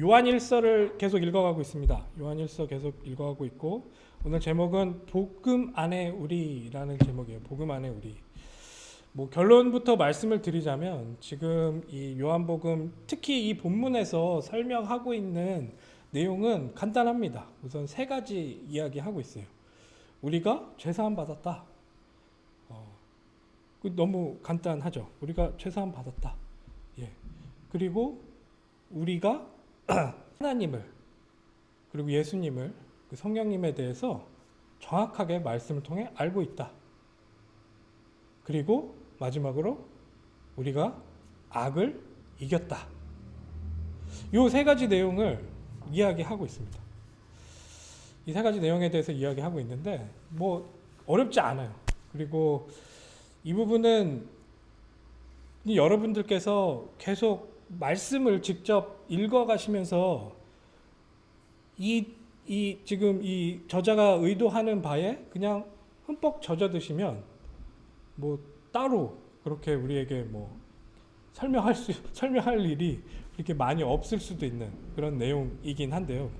요한일서를 계속 읽어가고 있습니다. 요한일서 계속 읽어가고 있고 오늘 제목은 복음 안에 우리라는 제목이에요. 복음 안에 우리. 뭐 결론부터 말씀을 드리자면 지금 이 요한복음 특히 이 본문에서 설명하고 있는 내용은 간단합니다. 우선 세 가지 이야기하고 있어요. 우리가 죄사함 받았다. 너무 간단하죠. 우리가 죄사함 받았다. 예. 그리고 우리가 하나님을 그리고 예수님을 그 성령님에 대해서 정확하게 말씀을 통해 알고 있다. 그리고 마지막으로 우리가 악을 이겼다. 이 세 가지 내용을 이야기하고 있습니다. 이 세 가지 내용에 대해서 이야기하고 있는데 뭐 어렵지 않아요. 그리고 이 부분은 여러분들께서 계속 말씀을 직접 읽어가시면서 지금 이 저자가 의도하는 바에 그냥 흠뻑 젖어드시면 뭐 따로 그렇게 우리에게 뭐 설명할 일이 그렇게 많이 없을 수도 있는 그런 내용이긴 한데요.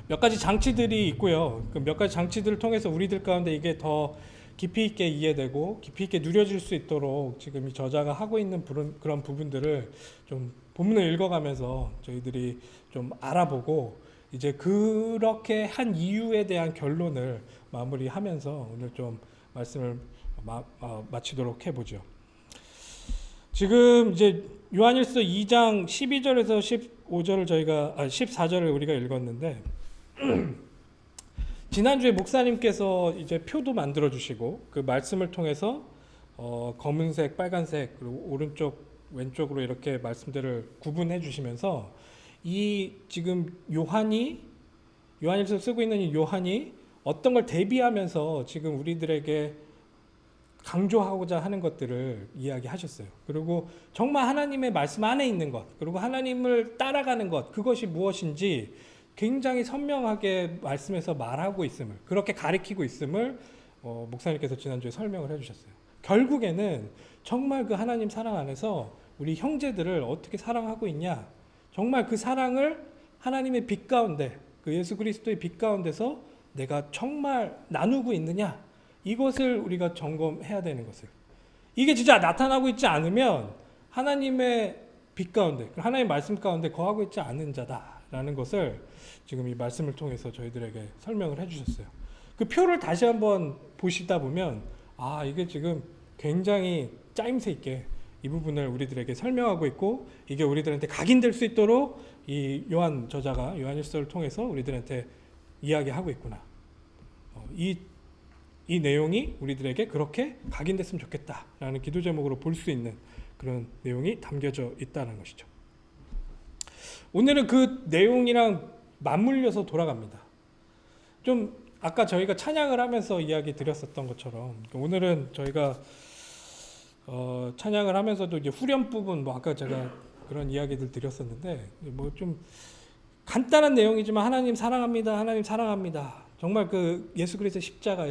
몇 가지 장치들이 있고요. 그 몇 가지 장치들을 통해서 우리들 가운데 이게 더 깊이 있게 이해되고 깊이 있게 누려질 수 있도록 지금 이 저자가 하고 있는 그런 부분들을 좀 본문을 읽어가면서 저희들이 좀 알아보고 이제 그렇게 한 이유에 대한 결론을 마무리하면서 오늘 좀 말씀을 마치도록 해보죠. 지금 이제 요한일서 2장 12절에서 15절을 14절을 우리가 읽었는데 지난주에 목사님께서 이제 표도 만들어 주시고 그 말씀을 통해서 검은색, 빨간색 그리고 오른쪽, 왼쪽으로 이렇게 말씀들을 구분해 주시면서 이 지금 요한일서 쓰고 있는 이 요한이 어떤 걸 대비하면서 지금 우리들에게 강조하고자 하는 것들을 이야기하셨어요. 그리고 정말 하나님의 말씀 안에 있는 것, 그리고 하나님을 따라가는 것, 그것이 무엇인지 굉장히 선명하게 말씀에서 말하고 있음을, 그렇게 가리키고 있음을 목사님께서 지난주에 설명을 해주셨어요. 결국에는 정말 그 하나님 사랑 안에서 우리 형제들을 어떻게 사랑하고 있냐, 정말 그 사랑을 하나님의 빛 가운데, 그 예수 그리스도의 빛 가운데서 내가 정말 나누고 있느냐, 이것을 우리가 점검해야 되는 것을. 이게 진짜 나타나고 있지 않으면 하나님의 빛 가운데, 하나님의 말씀 가운데 거하고 있지 않은 자다라는 것을 지금 이 말씀을 통해서 저희들에게 설명을 해주셨어요. 그 표를 다시 한번 보시다 보면 이게 지금 굉장히 짜임새 있게 이 부분을 우리들에게 설명하고 있고 이게 우리들한테 각인될 수 있도록 이 요한 저자가 요한일서를 통해서 우리들한테 이야기하고 있구나. 이 내용이 우리들에게 그렇게 각인됐으면 좋겠다라는 기도 제목으로 볼 수 있는 그런 내용이 담겨져 있다는 것이죠. 오늘은 그 내용이랑 맞물려서 돌아갑니다. 좀 아까 저희가 찬양을 하면서 이야기 드렸었던 것처럼 오늘은 저희가 찬양을 하면서도 이제 후렴 부분 아까 제가 그런 이야기들 드렸었는데 뭐 좀 간단한 내용이지만 하나님 사랑합니다. 하나님 사랑합니다. 정말 그 예수 그리스도의 십자가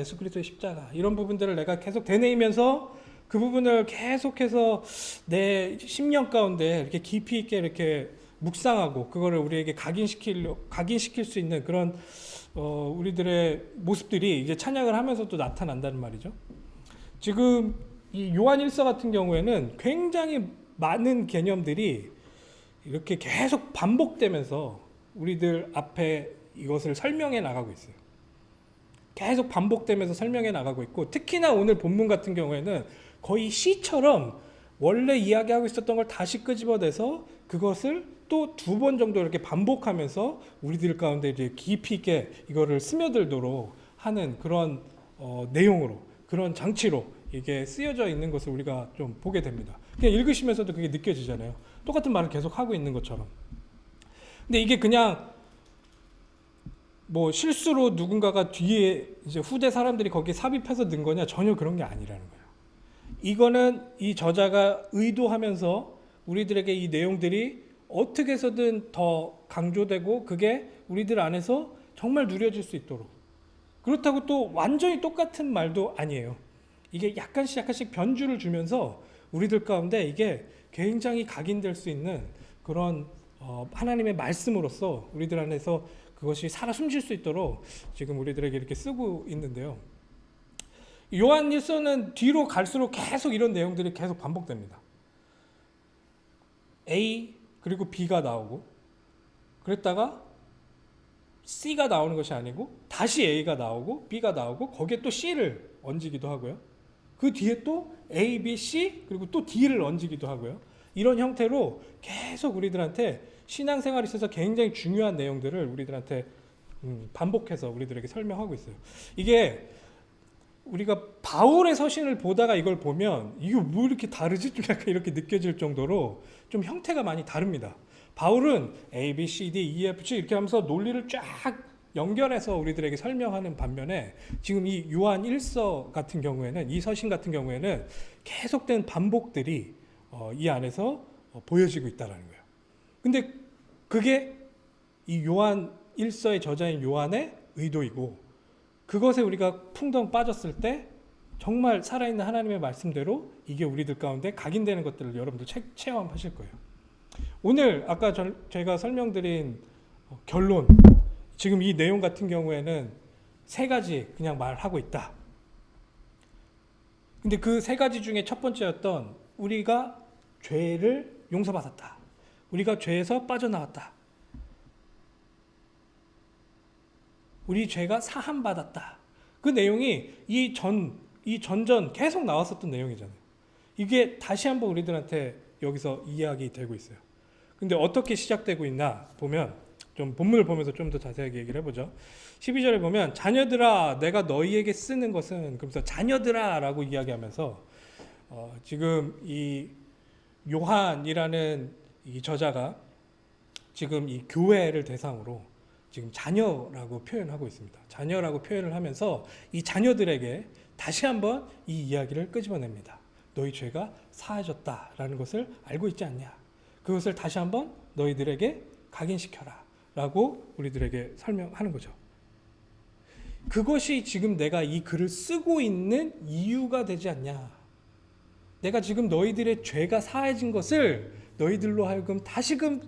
이런 부분들을 내가 계속 되뇌이면서 그 부분을 계속해서 내 심령 가운데 이렇게 깊이 있게 이렇게 묵상하고 그거를 우리에게 각인시킬 수 있는 그런 우리들의 모습들이 이제 찬양을 하면서도 나타난다는 말이죠. 지금 이 요한일서 같은 경우에는 굉장히 많은 개념들이 이렇게 계속 반복되면서 우리들 앞에 이것을 설명해 나가고 있어요. 계속 반복되면서 설명해 나가고 있고 특히나 오늘 본문 같은 경우에는 거의 시처럼 원래 이야기하고 있었던 걸 다시 끄집어내서 그것을 또 2번 정도 이렇게 반복하면서 우리들 가운데 이제 깊이 있게 이거를 스며들도록 하는 그런 내용으로 그런 장치로 이게 쓰여져 있는 것을 우리가 좀 보게 됩니다. 그냥 읽으시면서도 그게 느껴지잖아요. 똑같은 말을 계속 하고 있는 것처럼. 근데 이게 그냥 뭐 실수로 누군가가 뒤에 이제 후대 사람들이 거기에 삽입해서 넣은 거냐 전혀 그런 게 아니라는 거예요. 이거는 이 저자가 의도하면서 우리들에게 이 내용들이 어떻게 해서든 더 강조되고 그게 우리들 안에서 정말 누려질 수 있도록 그렇다고 또 완전히 똑같은 말도 아니에요. 이게 약간씩 변주를 주면서 우리들 가운데 이게 굉장히 각인될 수 있는 그런 하나님의 말씀으로서 우리들 안에서 그것이 살아 숨쉴 수 있도록 지금 우리들에게 이렇게 쓰고 있는데요. 요한일서는 뒤로 갈수록 계속 이런 내용들이 계속 반복됩니다. A 그리고 B가 나오고 그랬다가 C가 나오는 것이 아니고 다시 A가 나오고 B가 나오고 거기에 또 C를 얹기도 하고요. 그 뒤에 또 A, B, C 그리고 또 D를 얹기도 하고요. 이런 형태로 계속 우리들한테 신앙생활에 있어서 굉장히 중요한 내용들을 우리들한테 반복해서 우리들에게 설명하고 있어요. 이게 우리가 바울의 서신을 보다가 이걸 보면 이게 뭐 이렇게 다르지? 좀 약간 이렇게 느껴질 정도로 좀 형태가 많이 다릅니다. 바울은 A, B, C, D, E, F, G 이렇게 하면서 논리를 쫙 연결해서 우리들에게 설명하는 반면에 지금 이 요한 1서 같은 경우에는 이 서신 같은 경우에는 계속된 반복들이 이 안에서 보여지고 있다는 거예요. 근데 그게 이 요한 1서의 저자인 요한의 의도이고 그것에 우리가 풍덩 빠졌을 때 정말 살아있는 하나님의 말씀대로 이게 우리들 가운데 각인되는 것들을 여러분들 체험하실 거예요. 오늘 아까 제가 설명드린 결론, 지금 이 내용 같은 경우에는 세 가지 그냥 말하고 있다. 근데 그 세 가지 중에 첫 번째였던 우리가 죄를 용서받았다. 우리가 죄에서 빠져나왔다. 우리 죄가 사함받았다. 그 내용이 이 전전 계속 나왔었던 내용이잖아요. 이게 다시 한번 우리들한테 여기서 이야기되고 있어요. 근데 어떻게 시작되고 있나 보면 좀 본문을 보면서 좀 더 자세하게 얘기를 해보죠. 12절에 보면 자녀들아 내가 너희에게 쓰는 것은 그러면서 자녀들아 라고 이야기하면서 지금 이 요한이라는 이 저자가 지금 이 교회를 대상으로 지금 자녀라고 표현하고 있습니다. 자녀라고 표현을 하면서 이 자녀들에게 다시 한번 이 이야기를 끄집어냅니다. 너희 죄가 사해졌다라는 것을 알고 있지 않냐? 그것을 다시 한번 너희들에게 각인시켜라 라고 우리들에게 설명하는 거죠. 그것이 지금 내가 이 글을 쓰고 있는 이유가 되지 않냐? 내가 지금 너희들의 죄가 사해진 것을 너희들로 하여금 다시금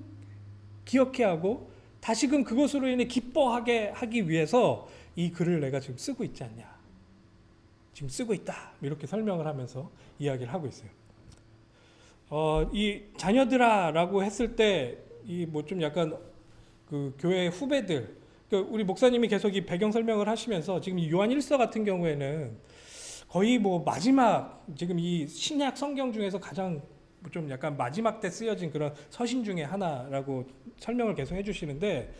기억해 하고 다시금 그것으로 인해 기뻐하게 하기 위해서 이 글을 내가 지금 쓰고 있지 않냐? 지금 쓰고 있다. 이렇게 설명을 하면서 이야기를 하고 있어요. 이 자녀들아라고 했을 때 이 뭐 좀 약간 그 교회 후배들, 그러니까 우리 목사님이 계속 이 배경 설명을 하시면서 지금 이 요한 1서 같은 경우에는 거의 뭐 마지막 지금 이 신약 성경 중에서 가장 좀 약간 마지막 때 쓰여진 그런 서신 중에 하나라고 설명을 계속 해주시는데,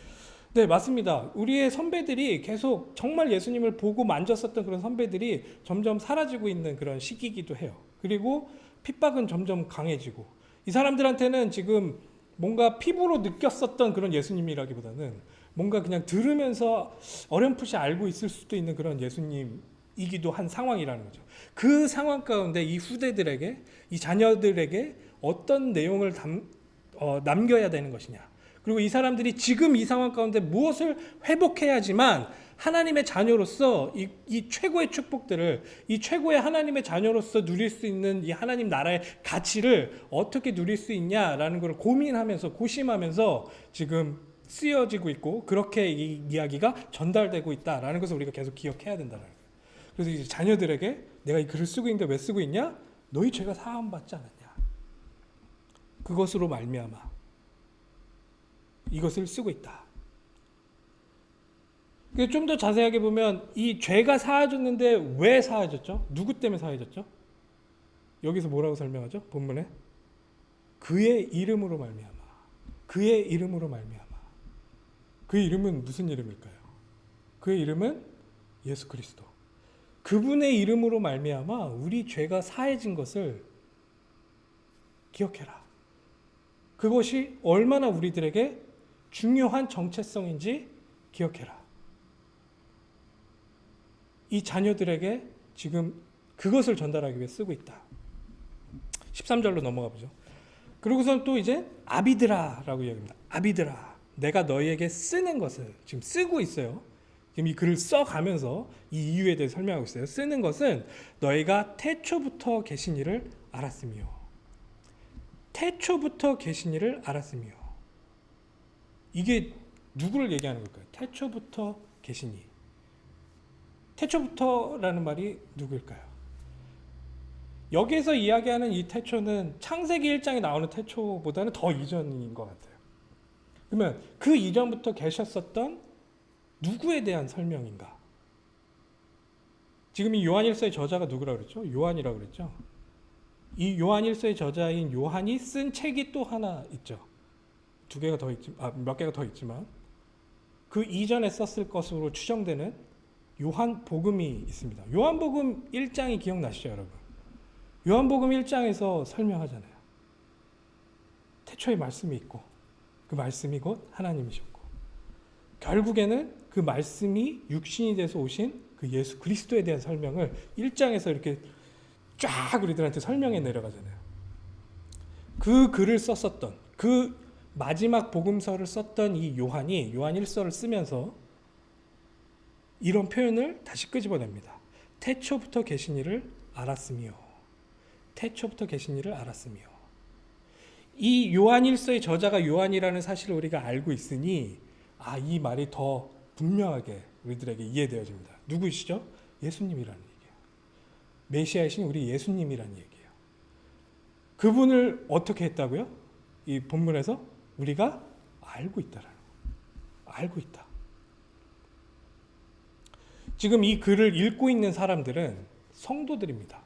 네 맞습니다. 우리의 선배들이 계속 정말 예수님을 보고 만졌었던 그런 선배들이 점점 사라지고 있는 그런 시기이기도 해요. 그리고 핍박은 점점 강해지고 이 사람들한테는 지금 뭔가 피부로 느꼈었던 그런 예수님이라기보다는 뭔가 그냥 들으면서 어렴풋이 알고 있을 수도 있는 그런 예수님이기도 한 상황이라는 거죠. 그 상황 가운데 이 후대들에게, 이 자녀들에게 어떤 내용을 남겨야 되는 것이냐, 그리고 이 사람들이 지금 이 상황 가운데 무엇을 회복해야지만 하나님의 자녀로서 이 최고의 축복들을, 이 최고의 하나님의 자녀로서 누릴 수 있는 이 하나님 나라의 가치를 어떻게 누릴 수 있냐라는 걸 고민하면서 고심하면서 지금 쓰여지고 있고 그렇게 이 이야기가 전달되고 있다라는 것을 우리가 계속 기억해야 된다는 거예요. 그래서 이제 자녀들에게 내가 이 글을 쓰고 있는데 왜 쓰고 있냐? 너희 죄가 사함 받지 않았냐? 그것으로 말미암아 이것을 쓰고 있다. 좀 더 자세하게 보면 이 죄가 사해졌는데 왜 사해졌죠? 누구 때문에 사해졌죠? 여기서 뭐라고 설명하죠? 본문에 그의 이름으로 말미암아. 그의 이름으로 말미암아. 그의 이름은 무슨 이름일까요? 그의 이름은 예수 그리스도. 그분의 이름으로 말미암아 우리 죄가 사해진 것을 기억해라. 그것이 얼마나 우리들에게 중요한 정체성인지 기억해라. 이 자녀들에게 지금 그것을 전달하기 위해 쓰고 있다. 13절로 넘어가 보죠. 그리고선 또 이제 아비드라라고 이야기합니다. 아비드라, 내가 너희에게 쓰는 것을 지금 쓰고 있어요. 지금 이 글을 써가면서 이 이유에 대해 설명하고 있어요. 쓰는 것은 너희가 태초부터 계신 이를 알았으며, 태초부터 계신 이를 알았으며. 이게 누구를 얘기하는 걸까요? 태초부터 계시니. 태초부터라는 말이 누구일까요? 여기에서 이야기하는 이 태초는 창세기 1장에 나오는 태초보다는 더 이전인 것 같아요. 그러면 그 이전부터 계셨었던 누구에 대한 설명인가? 지금 이 요한일서의 저자가 누구라고 그랬죠? 요한이라고 그랬죠? 이 요한일서의 저자인 요한이 쓴 책이 또 하나 있죠. 몇 개가 더 있지만 그 이전에 썼을 것으로 추정되는 요한복음이 있습니다. 요한복음 1장이 기억나시죠, 여러분? 요한복음 1장에서 설명하잖아요. 태초에 말씀이 있고 그 말씀이 곧 하나님이셨고 결국에는 그 말씀이 육신이 돼서 오신 그 예수 그리스도에 대한 설명을 1장에서 이렇게 쫙 우리들한테 설명해 내려가잖아요. 그 글을 썼었던 그 마지막 복음서를 썼던 이 요한이 요한 1서를 쓰면서 이런 표현을 다시 끄집어냅니다. 태초부터 계신 이를 알았으며 태초부터 계신 이를 알았으며 이 요한 1서의 저자가 요한이라는 사실을 우리가 알고 있으니 이 말이 더 분명하게 우리들에게 이해되어집니다. 누구이시죠? 예수님이라는 얘기예요. 메시아이신 우리 예수님이라는 얘기예요. 그분을 어떻게 했다고요? 이 본문에서 우리가 알고 있다라는 거예요. 알고 있다. 지금 이 글을 읽고 있는 사람들은 성도들입니다.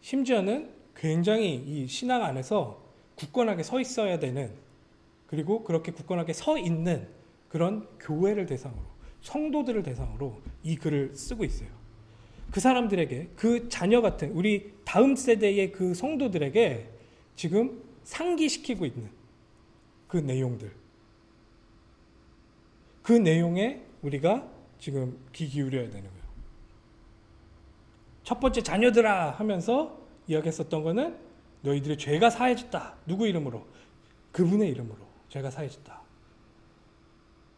심지어는 굉장히 이 신앙 안에서 굳건하게 서 있어야 되는, 그리고 그렇게 굳건하게 서 있는 그런 교회를 대상으로, 성도들을 대상으로 이 글을 쓰고 있어요. 그 사람들에게, 그 자녀 같은 우리 다음 세대의 그 성도들에게 지금 상기시키고 있는 그 내용들, 그 내용에 우리가 지금 귀 기울여야 되는 거예요. 첫 번째, 자녀들아 하면서 이야기했었던 거는 너희들의 죄가 사해졌다. 누구 이름으로? 그분의 이름으로 죄가 사해졌다.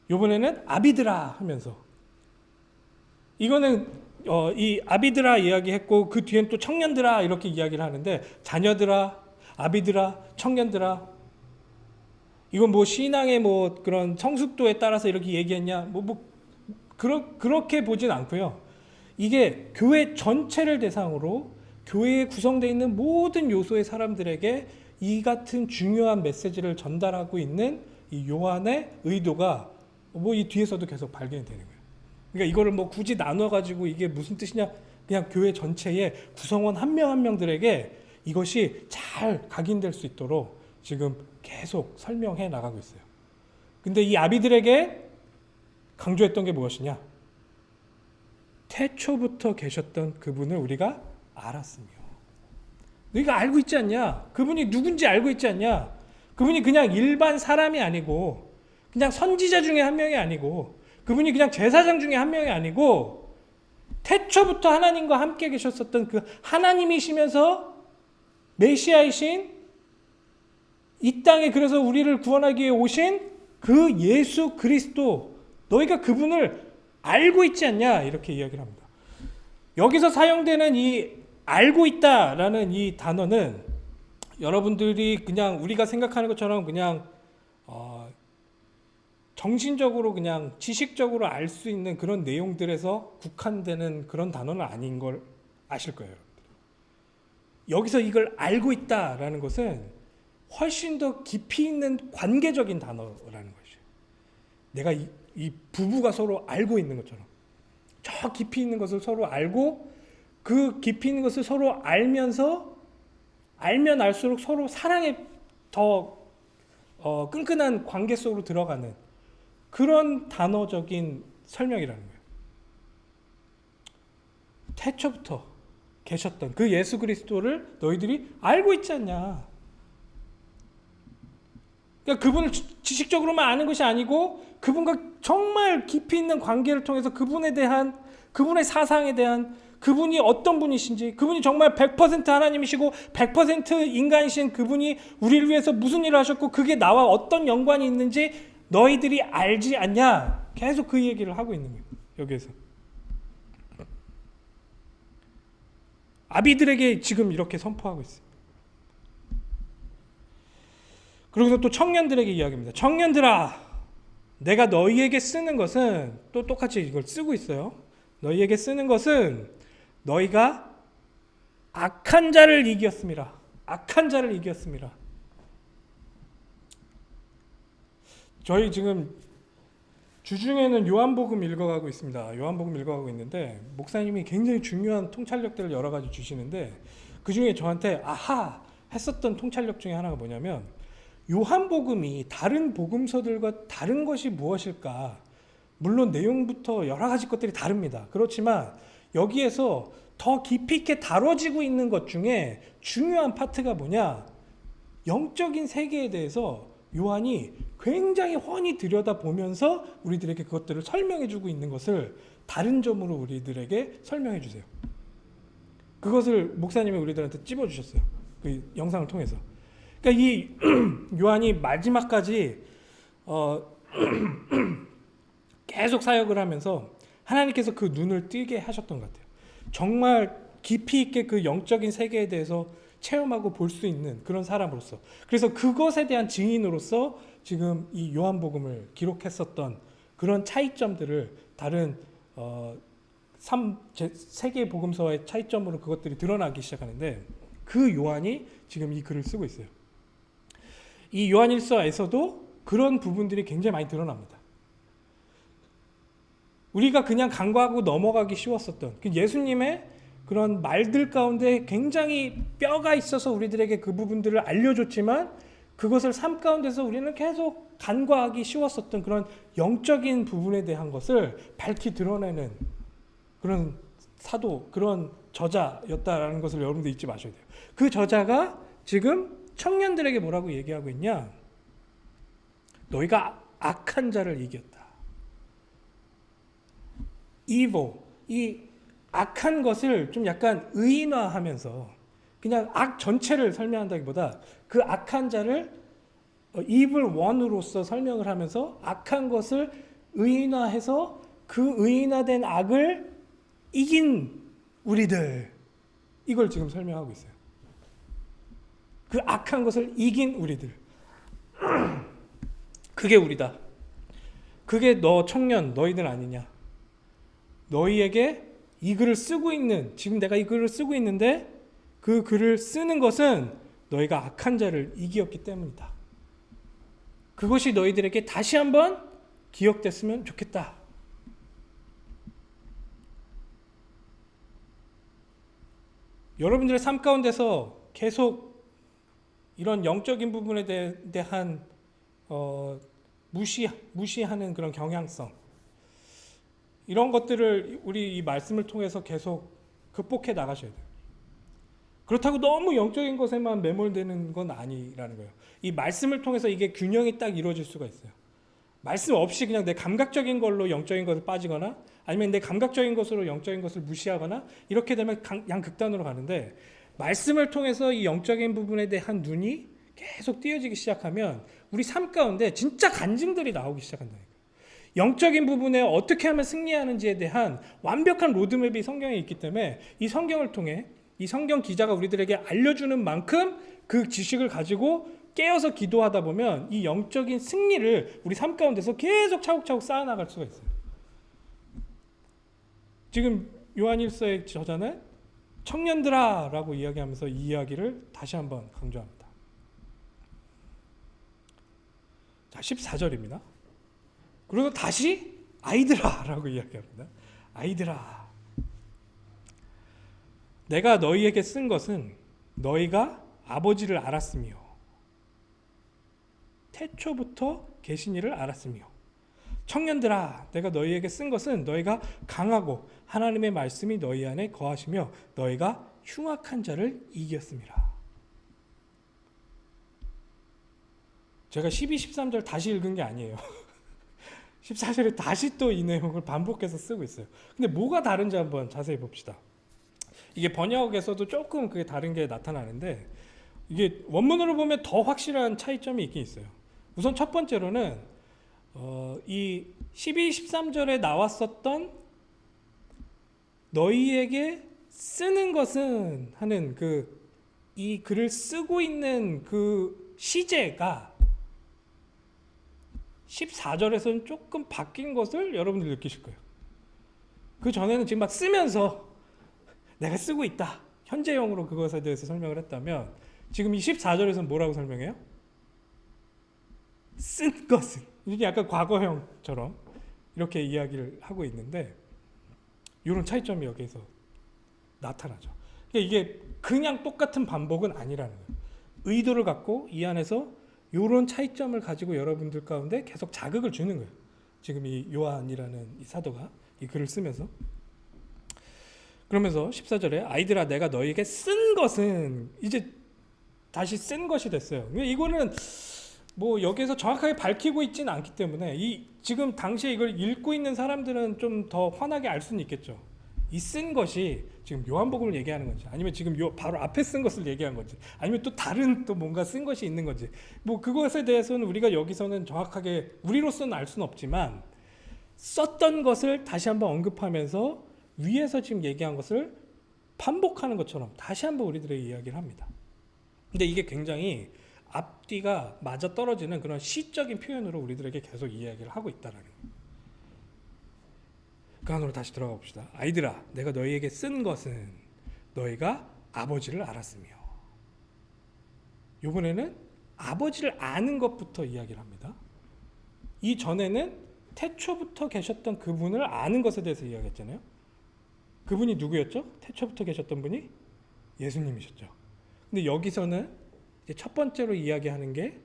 이번에는 아비들아 하면서, 이거는 이 아비들아 이야기했고 그 뒤엔 또 청년들아 이렇게 이야기를 하는데, 자녀들아, 아비들아, 청년들아, 이건 뭐 신앙의 뭐 그런 성숙도에 따라서 이렇게 얘기했냐, 그렇게 보진 않고요. 이게 교회 전체를 대상으로 교회에 구성되어 있는 모든 요소의 사람들에게 이 같은 중요한 메시지를 전달하고 있는 이 요한의 의도가 이 뒤에서도 계속 발견이 되는 거예요. 그러니까 이거를 굳이 나눠가지고 이게 무슨 뜻이냐, 그냥 교회 전체의 구성원 한 명 한 명들에게 이것이 잘 각인될 수 있도록 지금 계속 설명해 나가고 있어요. 근데 이 아비들에게 강조했던 게 무엇이냐? 태초부터 계셨던 그분을 우리가 알았으며. 너희가 알고 있지 않냐? 그분이 누군지 알고 있지 않냐? 그분이 그냥 일반 사람이 아니고, 그냥 선지자 중에 한 명이 아니고, 그분이 그냥 제사장 중에 한 명이 아니고, 태초부터 하나님과 함께 계셨었던 그 하나님이시면서 메시아이신, 이 땅에 그래서 우리를 구원하기 위해 오신 그 예수 그리스도, 너희가 그분을 알고 있지 않냐? 이렇게 이야기를 합니다. 여기서 사용되는 이 알고 있다라는 이 단어는 여러분들이 그냥 우리가 생각하는 것처럼 그냥 정신적으로 그냥 지식적으로 알 수 있는 그런 내용들에서 국한되는 그런 단어는 아닌 걸 아실 거예요. 여러분들. 여기서 이걸 알고 있다라는 것은 훨씬 더 깊이 있는 관계적인 단어라는 것이에요. 내가 이 부부가 서로 알고 있는 것처럼 저 깊이 있는 것을 서로 알고, 그 깊이 있는 것을 서로 알면서 알면 알수록 서로 사랑에 더 끈끈한 관계 속으로 들어가는 그런 단어적인 설명이라는 거예요. 태초부터 계셨던 그 예수 그리스도를 너희들이 알고 있지 않냐. 그러니까 그분을 지식적으로만 아는 것이 아니고 그분과 정말 깊이 있는 관계를 통해서 그분에 대한, 그분의 사상에 대한, 그분이 어떤 분이신지, 그분이 정말 100% 하나님이시고 100% 인간이신 그분이 우리를 위해서 무슨 일을 하셨고 그게 나와 어떤 연관이 있는지 너희들이 알지 않냐. 계속 그 얘기를 하고 있는 거예요. 여기에서 아비들에게 지금 이렇게 선포하고 있어요. 그러고서 또 청년들에게 이야기합니다. 청년들아, 내가 너희에게 쓰는 것은 또 똑같이 이걸 쓰고 있어요. 너희에게 쓰는 것은 너희가 악한 자를 이겼습니다. 악한 자를 이겼습니다. 저희 지금 주중에는 요한복음 읽어가고 있습니다. 요한복음 읽어가고 있는데 목사님이 굉장히 중요한 통찰력들을 여러 가지 주시는데 그 중에 저한테 아하 했었던 통찰력 중에 하나가 뭐냐면 요한복음이 다른 복음서들과 다른 것이 무엇일까? 물론 내용부터 여러 가지 것들이 다릅니다. 그렇지만 여기에서 더 깊이 있게 다뤄지고 있는 것 중에 중요한 파트가 뭐냐? 영적인 세계에 대해서 요한이 굉장히 훤히 들여다보면서 우리들에게 그것들을 설명해주고 있는 것을 다른 점으로 우리들에게 설명해 주세요. 그것을 목사님이 우리들한테 찝어주셨어요. 그 영상을 통해서. 그러니까 이 요한이 마지막까지 계속 사역을 하면서 하나님께서 그 눈을 뜨게 하셨던 것 같아요. 정말 깊이 있게 그 영적인 세계에 대해서 체험하고 볼 수 있는 그런 사람으로서, 그래서 그것에 대한 증인으로서 지금 이 요한복음을 기록했었던 그런 차이점들을 다른 세 개의 복음서의 차이점으로 그것들이 드러나기 시작하는데 그 요한이 지금 이 글을 쓰고 있어요. 이 요한일서에서도 그런 부분들이 굉장히 많이 드러납니다. 우리가 그냥 간과하고 넘어가기 쉬웠었던 그 예수님의 그런 말들 가운데 굉장히 뼈가 있어서 우리들에게 그 부분들을 알려줬지만 그것을 삶 가운데서 우리는 계속 간과하기 쉬웠었던 그런 영적인 부분에 대한 것을 밝히 드러내는 그런 사도, 그런 저자였다라는 것을 여러분들 잊지 마셔야 돼요. 그 저자가 지금 청년들에게 뭐라고 얘기하고 있냐? 너희가 악한 자를 이겼다. evil, 이 악한 것을 좀 약간 의인화하면서 그냥 악 전체를 설명한다기보다 그 악한 자를 evil one으로서 설명을 하면서 악한 것을 의인화해서 그 의인화된 악을 이긴 우리들, 이걸 지금 설명하고 있어요. 그 악한 것을 이긴 우리들, 그게 우리다. 그게 너 청년, 너희들 아니냐. 너희에게 이 글을 쓰고 있는, 지금 내가 이 글을 쓰고 있는데 그 글을 쓰는 것은 너희가 악한 자를 이기었기 때문이다. 그것이 너희들에게 다시 한번 기억됐으면 좋겠다. 여러분들의 삶 가운데서 계속 이런 영적인 부분에 대한 무시하는 그런 경향성, 이런 것들을 우리 이 말씀을 통해서 계속 극복해 나가셔야 돼요. 그렇다고 너무 영적인 것에만 매몰되는 건 아니라는 거예요. 이 말씀을 통해서 이게 균형이 딱 이루어질 수가 있어요. 말씀 없이 그냥 내 감각적인 걸로 영적인 것을 빠지거나 아니면 내 감각적인 것으로 영적인 것을 무시하거나 이렇게 되면 양극단으로 가는데, 말씀을 통해서 이 영적인 부분에 대한 눈이 계속 띄어지기 시작하면 우리 삶 가운데 진짜 간증들이 나오기 시작한다. 영적인 부분에 어떻게 하면 승리하는지에 대한 완벽한 로드맵이 성경에 있기 때문에 이 성경을 통해 이 성경 기자가 우리들에게 알려주는 만큼 그 지식을 가지고 깨어서 기도하다 보면 이 영적인 승리를 우리 삶 가운데서 계속 차곡차곡 쌓아나갈 수가 있어요. 지금 요한일서의 저자는 청년들아 라고 이야기하면서 이 이야기를 다시 한번 강조합니다. 자, 14절입니다. 그리고 다시 아이들아 라고 이야기합니다. 아이들아, 내가 너희에게 쓴 것은 너희가 아버지를 알았으며 태초부터 계신 이를 알았으며, 청년들아, 내가 너희에게 쓴 것은 너희가 강하고 하나님의 말씀이 너희 안에 거하시며 너희가 흉악한 자를 이겼습니다. 제가 12, 13절 다시 읽은 게 아니에요. 14절에 다시 또 이 내용을 반복해서 쓰고 있어요. 근데 뭐가 다른지 한번 자세히 봅시다. 이게 번역에서도 조금 그게 다른 게 나타나는데 이게 원문으로 보면 더 확실한 차이점이 있긴 있어요. 우선 첫 번째로는 이 12, 13절에 나왔었던 너희에게 쓰는 것은 하는 이 글을 쓰고 있는 그 시제가 14절에서는 조금 바뀐 것을 여러분들 느끼실 거예요. 그 전에는 지금 막 쓰면서 내가 쓰고 있다. 현재형으로 그것에 대해서 설명을 했다면 지금 이 14절에서는 뭐라고 설명해요? 쓴 것은. 이게 약간 과거형처럼 이렇게 이야기를 하고 있는데 이런 차이점이 여기에서 나타나죠. 그러니까 이게 그냥 똑같은 반복은 아니라는 거예요. 의도를 갖고 이 안에서 이런 차이점을 가지고 여러분들 가운데 계속 자극을 주는 거예요. 지금 이 요한이라는 이 사도가 이 글을 쓰면서 그러면서 14절에 아이들아 내가 너희에게 쓴 것은 이제 다시 쓴 것이 됐어요. 이거는 뭐 여기에서 정확하게 밝히고 있지는 않기 때문에 이 지금 당시에 이걸 읽고 있는 사람들은 좀 더 환하게 알 수는 있겠죠. 이 쓴 것이 지금 요한복음을 얘기하는 건지 아니면 지금 요 바로 앞에 쓴 것을 얘기한 건지 아니면 또 다른 또 뭔가 쓴 것이 있는 건지 뭐 그것에 대해서는 우리가 여기서는 정확하게 우리로서는 알 수는 없지만 썼던 것을 다시 한번 언급하면서 위에서 지금 얘기한 것을 반복하는 것처럼 다시 한번 우리들에게 이야기를 합니다. 근데 이게 굉장히 앞뒤가 맞아 떨어지는 그런 시적인 표현으로 우리들에게 계속 이야기를 하고 있다라는 거예요. 그 안으로 다시 들어가 봅시다. 아이들아 내가 너희에게 쓴 것은 너희가 아버지를 알았으며. 이번에는 아버지를 아는 것부터 이야기를 합니다. 이 전에는 태초부터 계셨던 그분을 아는 것에 대해서 이야기했잖아요. 그분이 누구였죠? 태초부터 계셨던 분이 예수님이셨죠. 근데 여기서는 이제 첫 번째로 이야기하는 게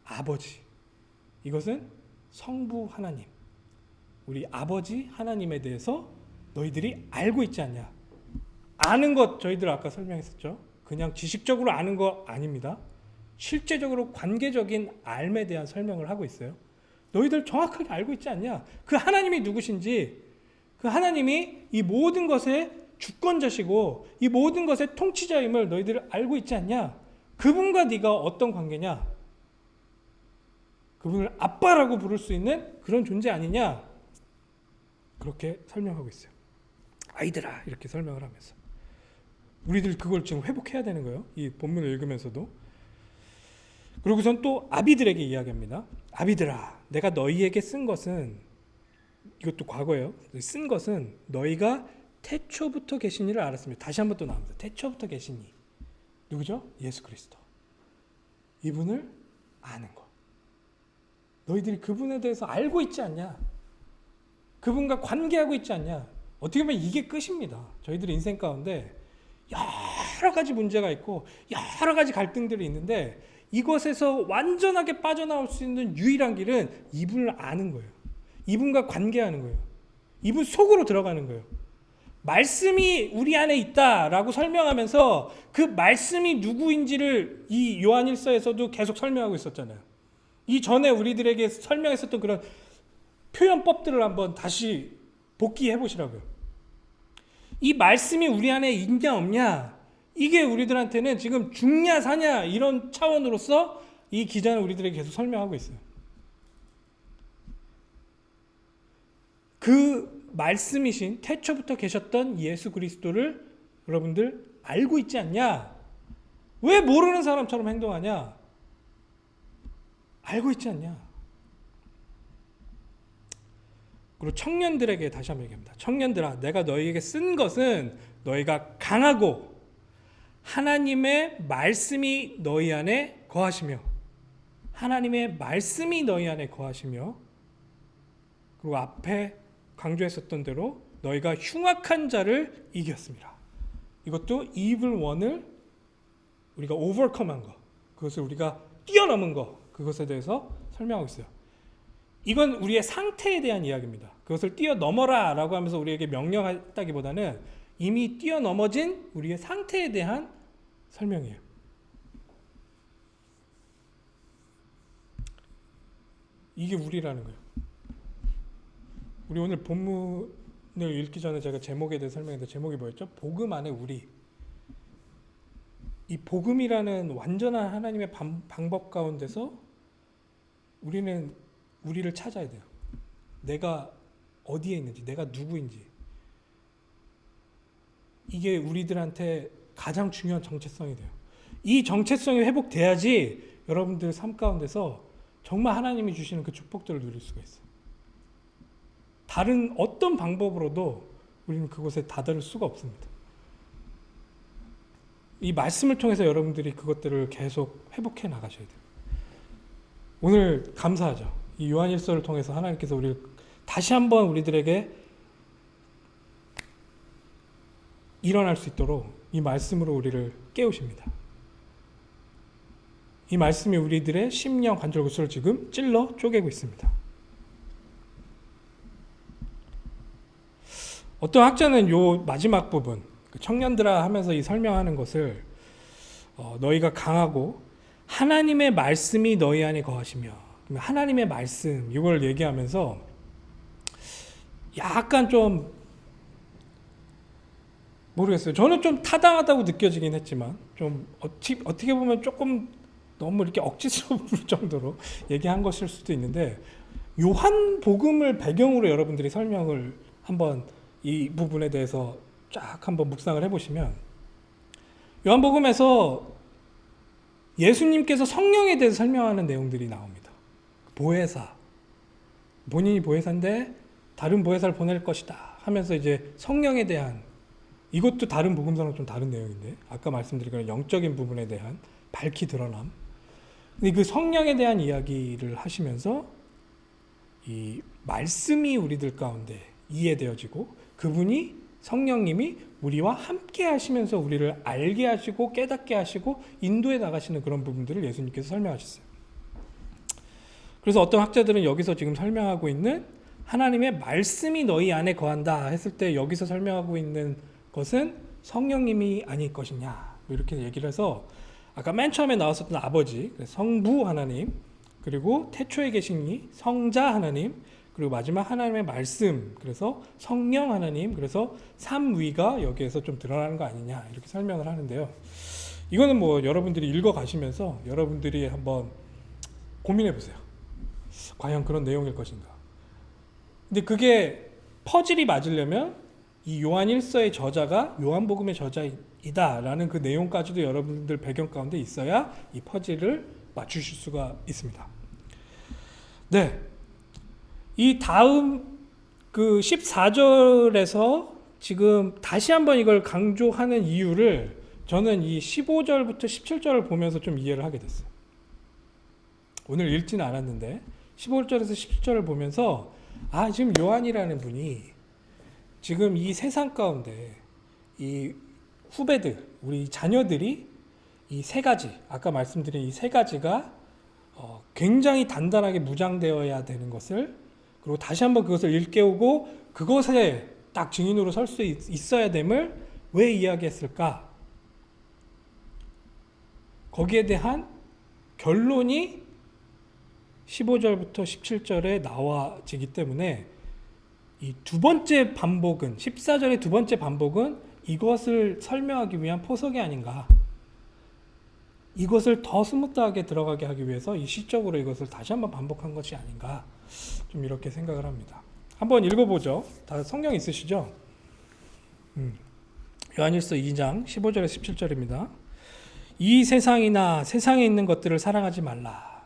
아버지. 이것은 성부 하나님. 우리 아버지 하나님에 대해서 너희들이 알고 있지 않냐. 아는 것 저희들 아까 설명했었죠. 그냥 지식적으로 아는 거 아닙니다. 실제적으로 관계적인 알에 대한 설명을 하고 있어요. 너희들 정확하게 알고 있지 않냐. 그 하나님이 누구신지, 그 하나님이 이 모든 것의 주권자시고 이 모든 것의 통치자임을 너희들 알고 있지 않냐. 그분과 네가 어떤 관계냐. 그분을 아빠라고 부를 수 있는 그런 존재 아니냐. 그렇게 설명하고 있어요. 아이들아 이렇게 설명을 하면서 우리들 그걸 지금 회복해야 되는 거예요. 이 본문을 읽으면서도. 그리고선 또 아비들에게 이야기합니다. 아비들아 내가 너희에게 쓴 것은 이것도 과거예요. 쓴 것은 너희가 태초부터 계신 이를 알았습니다. 다시 한번 또 나옵니다. 태초부터 계신 이 누구죠? 예수 그리스도. 이분을 아는 것. 너희들이 그분에 대해서 알고 있지 않냐? 그분과 관계하고 있지 않냐? 어떻게 보면 이게 끝입니다. 저희들 인생 가운데 여러 가지 문제가 있고 여러 가지 갈등들이 있는데 이것에서 완전하게 빠져나올 수 있는 유일한 길은 이분을 아는 거예요. 이분과 관계하는 거예요. 이분 속으로 들어가는 거예요. 말씀이 우리 안에 있다라고 설명하면서 그 말씀이 누구인지를 이 요한일서에서도 계속 설명하고 있었잖아요. 이 전에 우리들에게 설명했었던 그런 표현법들을 한번 다시 복기해 보시라고요. 이 말씀이 우리 안에 있냐 없냐 이게 우리들한테는 지금 죽냐 사냐 이런 차원으로서 이 기자는 우리들에게 계속 설명하고 있어요. 그 말씀이신 태초부터 계셨던 예수 그리스도를 여러분들 알고 있지 않냐? 왜 모르는 사람처럼 행동하냐? 알고 있지 않냐? 그리고 청년들에게 다시 한번 얘기합니다. 청년들아 내가 너희에게 쓴 것은 너희가 강하고 하나님의 말씀이 너희 안에 거하시며 하나님의 말씀이 너희 안에 거하시며 그리고 앞에 강조했었던 대로 너희가 흉악한 자를 이겼습니다. 이것도 evil one을 우리가 overcome한 거, 그것을 우리가 뛰어넘은 거, 그것에 대해서 설명하고 있어요. 이건 우리의 상태에 대한 이야기입니다. 그것을 뛰어넘어라 라고 하면서 우리에게 명령했다기보다는 이미 뛰어넘어진 우리의 상태에 대한 설명이에요. 이게 우리라는 거예요. 우리 오늘 본문을 읽기 전에 제가 제목에 대해 설명했는데 제목이 뭐였죠? 복음 안에 우리. 이 복음이라는 완전한 하나님의 방법 가운데서 우리는 우리를 찾아야 돼요. 내가 어디에 있는지, 내가 누구인지. 이게 우리들한테 가장 중요한 정체성이 돼요. 이 정체성이 회복돼야지 여러분들 삶 가운데서 정말 하나님이 주시는 그 축복들을 누릴 수가 있어요. 다른 어떤 방법으로도 우리는 그곳에 다다를 수가 없습니다. 이 말씀을 통해서 여러분들이 그것들을 계속 회복해 나가셔야 돼요. 오늘 감사하죠. 이 요한일서를 통해서 하나님께서 우리를 다시 한번 우리들에게 일어날 수 있도록 이 말씀으로 우리를 깨우십니다. 이 말씀이 우리들의 심령 관절구슬을 지금 찔러 쪼개고 있습니다. 어떤 학자는 요 마지막 부분, 청년들아 하면서 이 설명하는 것을 너희가 강하고 하나님의 말씀이 너희 안에 거하시며, 하나님의 말씀 이걸 얘기하면서 약간 좀 모르겠어요. 저는 좀 타당하다고 느껴지긴 했지만 좀 어떻게 보면 조금 너무 이렇게 억지스러울 정도로 얘기한 것일 수도 있는데, 요한복음을 배경으로 여러분들이 설명을 한번 이 부분에 대해서 쫙 한번 묵상을 해보시면, 요한복음에서 예수님께서 성령에 대해서 설명하는 내용들이 나옵니다. 보혜사, 본인이 보혜사인데 다른 보혜사를 보낼 것이다 하면서 이제 성령에 대한, 이것도 다른 복음서랑 좀 다른 내용인데 아까 말씀드린 그런 영적인 부분에 대한 밝히 드러남, 근데 그 성령에 대한 이야기를 하시면서 이 말씀이 우리들 가운데 이해되어지고 그분이 성령님이 우리와 함께 하시면서 우리를 알게 하시고 깨닫게 하시고 인도해 나가시는 그런 부분들을 예수님께서 설명하셨어요. 그래서 어떤 학자들은 여기서 지금 설명하고 있는 하나님의 말씀이 너희 안에 거한다 했을 때 여기서 설명하고 있는 것은 성령님이 아닐 것이냐 이렇게 얘기를 해서, 아까 맨 처음에 나왔었던 아버지, 성부 하나님, 그리고 태초에 계신 이 성자 하나님, 그리고 마지막 하나님의 말씀, 그래서 성령 하나님, 그래서 삼위가 여기에서 좀 드러나는 거 아니냐 이렇게 설명을 하는데요. 이거는 뭐 여러분들이 읽어가시면서 여러분들이 한번 고민해 보세요. 과연 그런 내용일 것인가. 근데 그게 퍼즐이 맞으려면 이 요한 1서의 저자가 요한복음의 저자이다라는 그 내용까지도 여러분들 배경 가운데 있어야 이 퍼즐을 맞추실 수가 있습니다. 네. 이 다음 그 14절에서 지금 다시 한번 이걸 강조하는 이유를 저는 이 15절부터 17절을 보면서 좀 이해를 하게 됐어요. 오늘 읽지는 않았는데 15절에서 17절을 보면서 지금 요한이라는 분이 지금 이 세상 가운데 이 후배들, 우리 자녀들이 이 세 가지, 아까 말씀드린 이 세 가지가 굉장히 단단하게 무장되어야 되는 것을, 그리고 다시 한번 그것을 일깨우고 그것에 딱 증인으로 설 수 있어야 됨을 왜 이야기했을까? 거기에 대한 결론이 15절부터 17절에 나와지기 때문에 이 두 번째 반복은, 14절의 두 번째 반복은 이것을 설명하기 위한 포석이 아닌가, 이것을 더 스무트하게 들어가게 하기 위해서 이 시적으로 이것을 다시 한번 반복한 것이 아닌가, 좀 이렇게 생각을 합니다. 한번 읽어보죠. 다 성경 있으시죠? 요한일서 2장 15절에서 17절입니다. 이 세상이나 세상에 있는 것들을 사랑하지 말라.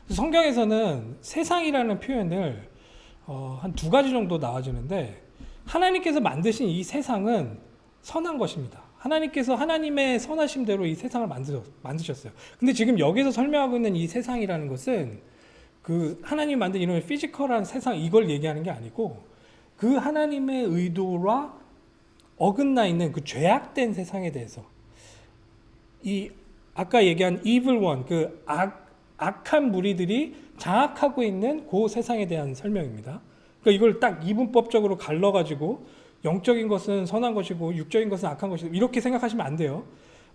성경에서는 세상이라는 표현을 한 두 가지 정도 나와주는데, 하나님께서 만드신 이 세상은 선한 것입니다. 하나님께서 하나님의 선하심대로 이 세상을 만드셨어요. 근데 지금 여기서 설명하고 있는 이 세상이라는 것은 그 하나님 만든 이런 피지컬한 세상, 이걸 얘기하는 게 아니고 그 하나님의 의도와 어긋나 있는 그 죄악된 세상에 대해서, 이 아까 얘기한 evil one, 그 악한 무리들이 장악하고 있는 그 세상에 대한 설명입니다. 그러니까 이걸 딱 이분법적으로 갈라가지고 영적인 것은 선한 것이고 육적인 것은 악한 것이고 이렇게 생각하시면 안 돼요.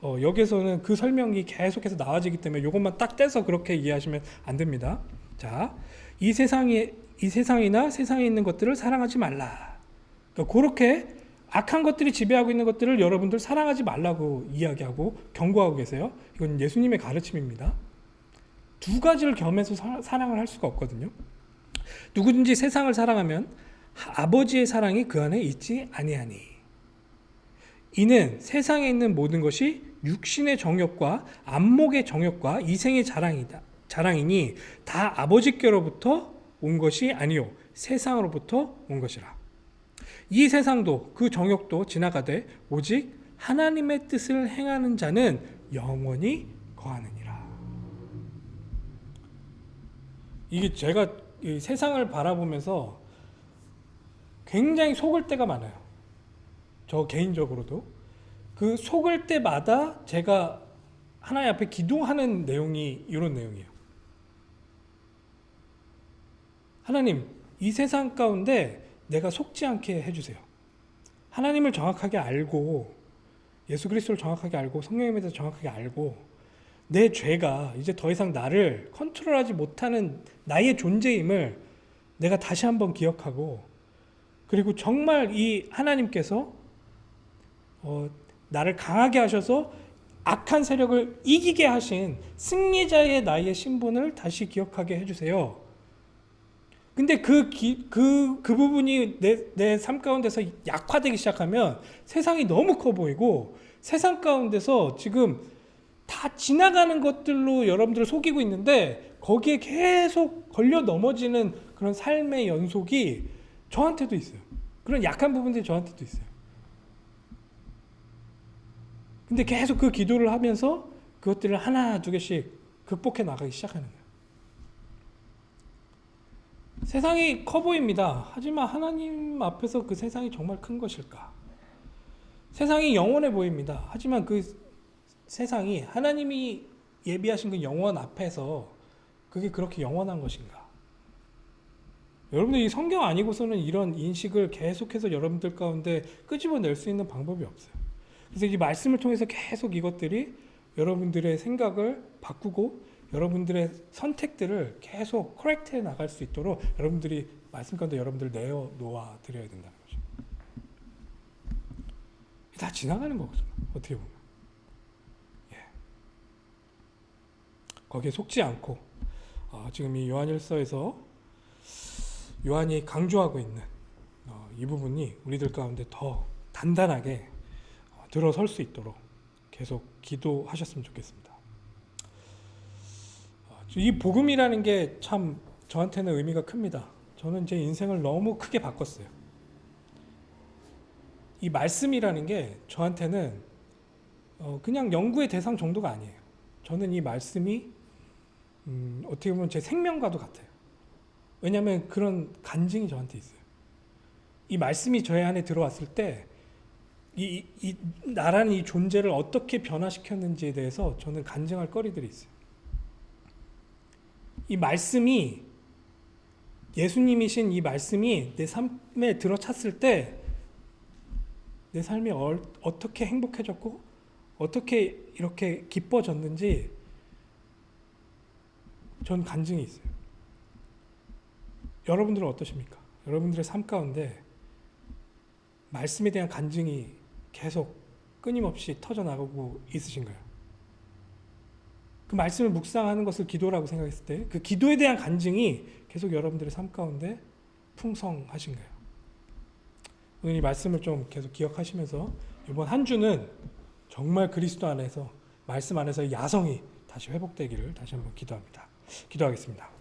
여기서는 그 설명이 계속해서 나와지기 때문에 이것만 딱 떼서 그렇게 이해하시면 안 됩니다. 자, 이 세상이나 세상에 있는 것들을 사랑하지 말라. 그러니까 그렇게 악한 것들이 지배하고 있는 것들을 여러분들 사랑하지 말라고 이야기하고 경고하고 계세요. 이건 예수님의 가르침입니다. 두 가지를 겸해서 사랑을 할 수가 없거든요. 누구든지 세상을 사랑하면 아버지의 사랑이 그 안에 있지 아니하니, 이는 세상에 있는 모든 것이 육신의 정욕과 안목의 정욕과 이생의 자랑이다. 자랑이니 다 아버지께로부터 온 것이 아니요 세상으로부터 온 것이라. 이 세상도 그 정욕도 지나가되 오직 하나님의 뜻을 행하는 자는 영원히 거하느니라. 이게 제가 이 세상을 바라보면서 굉장히 속을 때가 많아요. 저 개인적으로도 그 속을 때마다 제가 하나님 앞에 기도하는 내용이 이런 내용이에요. 하나님, 이 세상 가운데 내가 속지 않게 해주세요. 하나님을 정확하게 알고 예수 그리스도를 정확하게 알고 성령에 대해서 정확하게 알고 내 죄가 이제 더 이상 나를 컨트롤하지 못하는 나의 존재임을 내가 다시 한번 기억하고, 그리고 정말 이 하나님께서 나를 강하게 하셔서 악한 세력을 이기게 하신 승리자의 나의 신분을 다시 기억하게 해주세요. 근데 그 부분이 내 삶 가운데서 약화되기 시작하면 세상이 너무 커 보이고 세상 가운데서 지금 다 지나가는 것들로 여러분들을 속이고 있는데 거기에 계속 걸려 넘어지는 그런 삶의 연속이 저한테도 있어요. 그런 약한 부분들이 저한테도 있어요. 근데 계속 그 기도를 하면서 그것들을 하나 두 개씩 극복해 나가기 시작하는 거예요. 세상이 커 보입니다. 하지만 하나님 앞에서 그 세상이 정말 큰 것일까? 세상이 영원해 보입니다. 하지만 그 세상이 하나님이 예비하신 그 영원 앞에서 그게 그렇게 영원한 것인가? 여러분들 이 성경 아니고서는 이런 인식을 계속해서 여러분들 가운데 끄집어낼 수 있는 방법이 없어요. 그래서 이 말씀을 통해서 계속 이것들이 여러분들의 생각을 바꾸고 여러분들의 선택들을 계속 커렉트해 나갈 수 있도록 여러분들이 말씀 가운데 여러분들을 내어놓아 드려야 된다는 거죠. 다 지나가는 거거든요. 어떻게 보면. 예. 거기에 속지 않고 지금 이 요한일서에서 요한이 강조하고 있는 이 부분이 우리들 가운데 더 단단하게 들어설 수 있도록 계속 기도하셨으면 좋겠습니다. 이 복음이라는 게 참 저한테는 의미가 큽니다. 저는 제 인생을 너무 크게 바꿨어요. 이 말씀이라는 게 저한테는 그냥 연구의 대상 정도가 아니에요. 저는 이 말씀이 어떻게 보면 제 생명과도 같아요. 왜냐하면 그런 간증이 저한테 있어요. 이 말씀이 저의 안에 들어왔을 때 이 나라는 이 존재를 어떻게 변화시켰는지에 대해서 저는 간증할 거리들이 있어요. 이 말씀이 예수님이신 이 말씀이 내 삶에 들어찼을 때 내 삶이 어떻게 행복해졌고 어떻게 이렇게 기뻐졌는지 전 간증이 있어요. 여러분들은 어떠십니까? 여러분들의 삶 가운데 말씀에 대한 간증이 계속 끊임없이 터져나가고 있으신가요? 그 말씀을 묵상하는 것을 기도라고 생각했을 때 그 기도에 대한 간증이 계속 여러분들의 삶 가운데 풍성하신가요? 오늘 이 말씀을 좀 계속 기억하시면서 이번 한 주는 정말 그리스도 안에서 말씀 안에서 야성이 다시 회복되기를 다시 한번 기도합니다. 기도하겠습니다.